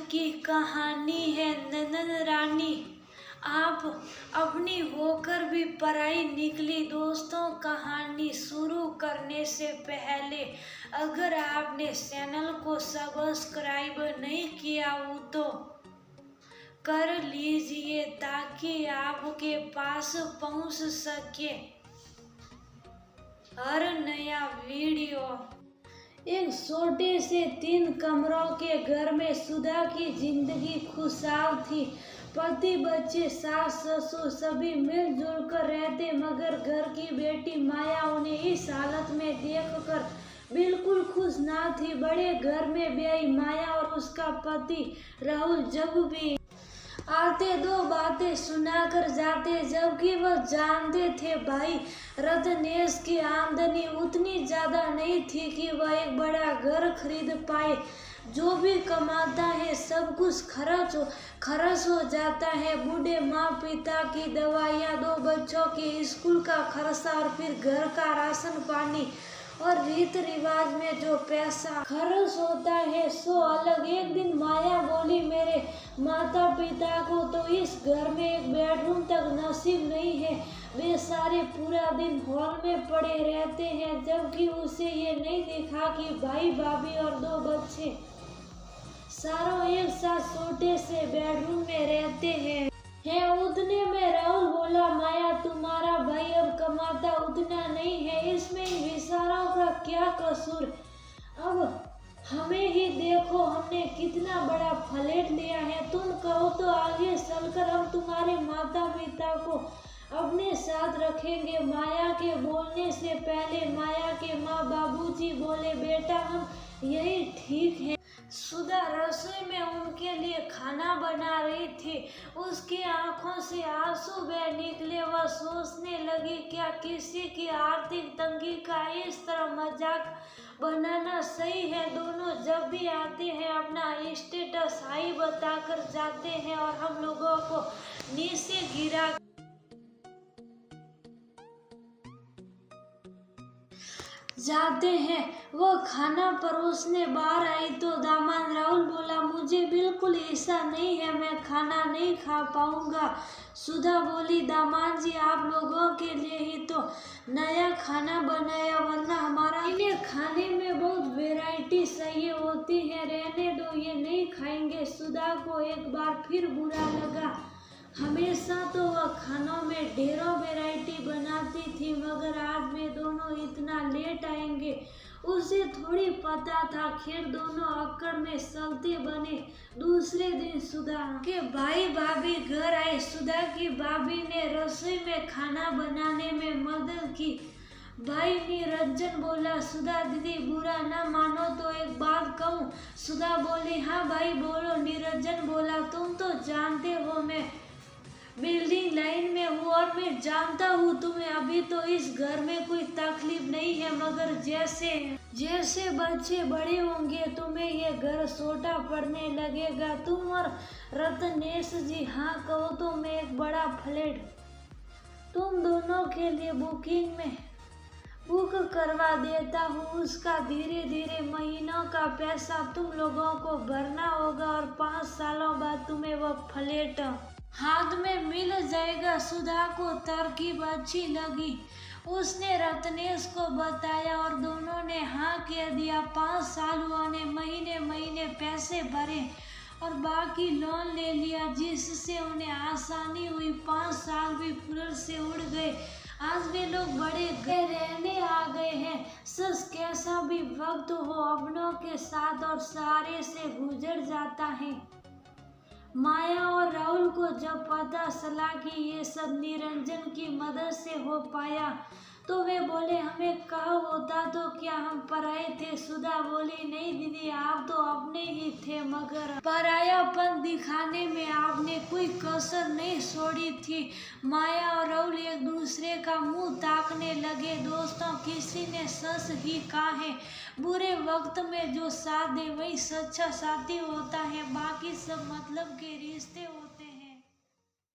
की कहानी है नंदन रानी। आप अपनी होकर भी पराई निकली। दोस्तों, कहानी शुरू करने से पहले अगर आपने चैनल को सब्सक्राइब नहीं किया हो तो कर लीजिए ताकि आपके पास पहुंच सके हर नया वीडियो। एक छोटे से 3 कमरों के घर में सुधा की जिंदगी खुशहाल थी। पति, बच्चे, सास, ससुर सभी मिलजुल कर रहते, मगर घर की बेटी माया उन्हें इस हालत में देखकर बिल्कुल खुश ना थी। बड़े घर में ब्याही माया और उसका पति राहुल जब भी आते 2 बातें सुनाकर जाते, जबकि वह जानते थे भाई रत्नेश की आमदनी उतनी ज्यादा नहीं थी कि वह एक बड़ा घर खरीद पाए। जो भी कमाता है सब कुछ खर्च हो जाता है। बूढ़े माँ पिता की दवाइयाँ, 2 बच्चों के स्कूल का खर्चा और फिर घर का राशन पानी और रीत रिवाज में जो पैसा खर्च होता है सो अलग। एक दिन माया बोली, मेरे माता पिता को तो इस घर में एक बेडरूम तक नसीब नहीं है। वे सारे पूरा दिन हॉल में पड़े रहते हैं, जबकि उसे ये नहीं देखा कि भाई भाभी और 2 बच्चे सारों एक साथ छोटे से बेडरूम में रहते हैं। उतने में राहुल बोला, माया तुम्हारा भाई अब कमाता उतना नहीं है, इसमें इन बेचारों का क्या कसूर। अब हमें ही देखो, हमने कितना बड़ा फ्लैट लिया है। तुम कहो तो आगे चलकर हम तुम्हारे माता पिता को अपने साथ रखेंगे। माया के बोलने से पहले माया के माँ बाबूजी बोले, बेटा हम यही ठीक है। सुधा रसोई में उनके लिए खाना बना रही थी। उसकी आंखों से आंसू बह निकले। वह सोचने लगी, क्या किसी की आर्थिक तंगी का इस तरह मजाक बनाना सही है। दोनों जब भी आते हैं अपना स्टेटस हाई बताकर जाते हैं और हम लोगों को नीचे गिरा जाते हैं। वो खाना परोसने बाहर आई तो दामाद राहुल बोला, मुझे बिल्कुल ऐसा नहीं है, मैं खाना नहीं खा पाऊंगा। सुधा बोली, दामाद जी आप लोगों के लिए ही तो नया खाना बनाया, वरना हमारा इन्हें खाने में बहुत वैरायटी चाहिए होती है। रहने दो, ये नहीं खाएंगे। सुधा को एक बार फिर बुरा लगा। हमेशा तो वह खानों में ढेरों वैरायटी बनाती थी, मगर आज वे दोनों इतना लेट आएंगे उसे थोड़ी पता था। खैर दोनों अक्कड़ में चलते बने। दूसरे दिन सुधा के भाई भाभी घर आए। सुधा की भाभी ने रसोई में खाना बनाने में मदद की। भाई निरंजन बोला, सुधा दीदी बुरा ना मानो तो एक बात कहूँ। सुधा बोली, हाँ भाई बोलो। निरंजन बोला, तुम तो जानते हो मैं बिल्डिंग लाइन में हूँ और मैं जानता हूँ तुम्हें अभी तो इस घर में कोई तकलीफ नहीं है, मगर जैसे जैसे बच्चे बड़े होंगे तुम्हें ये घर छोटा पड़ने लगेगा। तुम और रत्नेश जी हाँ कहो तो मैं एक बड़ा फ्लैट तुम दोनों के लिए बुकिंग में बुक करवा देता हूँ। उसका धीरे धीरे महीनों का पैसा तुम लोगों को भरना होगा और 5 सालों बाद तुम्हें वह फ्लैट हाथ में मिल जाएगा। सुधा को तरकीब अच्छी लगी। उसने रत्नेश को बताया और दोनों ने हाँ कह दिया। 5 साल उन्होंने महीने महीने पैसे भरे और बाकी लोन ले लिया, जिससे उन्हें आसानी हुई। 5 साल भी फुल से उड़ गए। आज वे लोग बड़े घर रहने आ गए हैं। सच कैसा भी वक्त हो अपनों के साथ और सहारे से गुजर जाता है। माया और राहुल को जब पता चला कि ये सब निरंजन की मदद से हो पाया तो वे बोले, हमें कहा होता तो क्या हम पराए थे। सुधा बोली, नहीं दीदी आप तो अपने ही थे, मगर परायापन दिखाने में आपने कोई कसर नहीं छोड़ी थी। माया और राहुल एक दूसरे का मुंह ताकने लगे। दोस्तों, किसी ने सच ही कहा है, बुरे वक्त में जो साथ दे वही सच्चा साथी होता है, बाकी सब मतलब के रिश्ते होते हैं।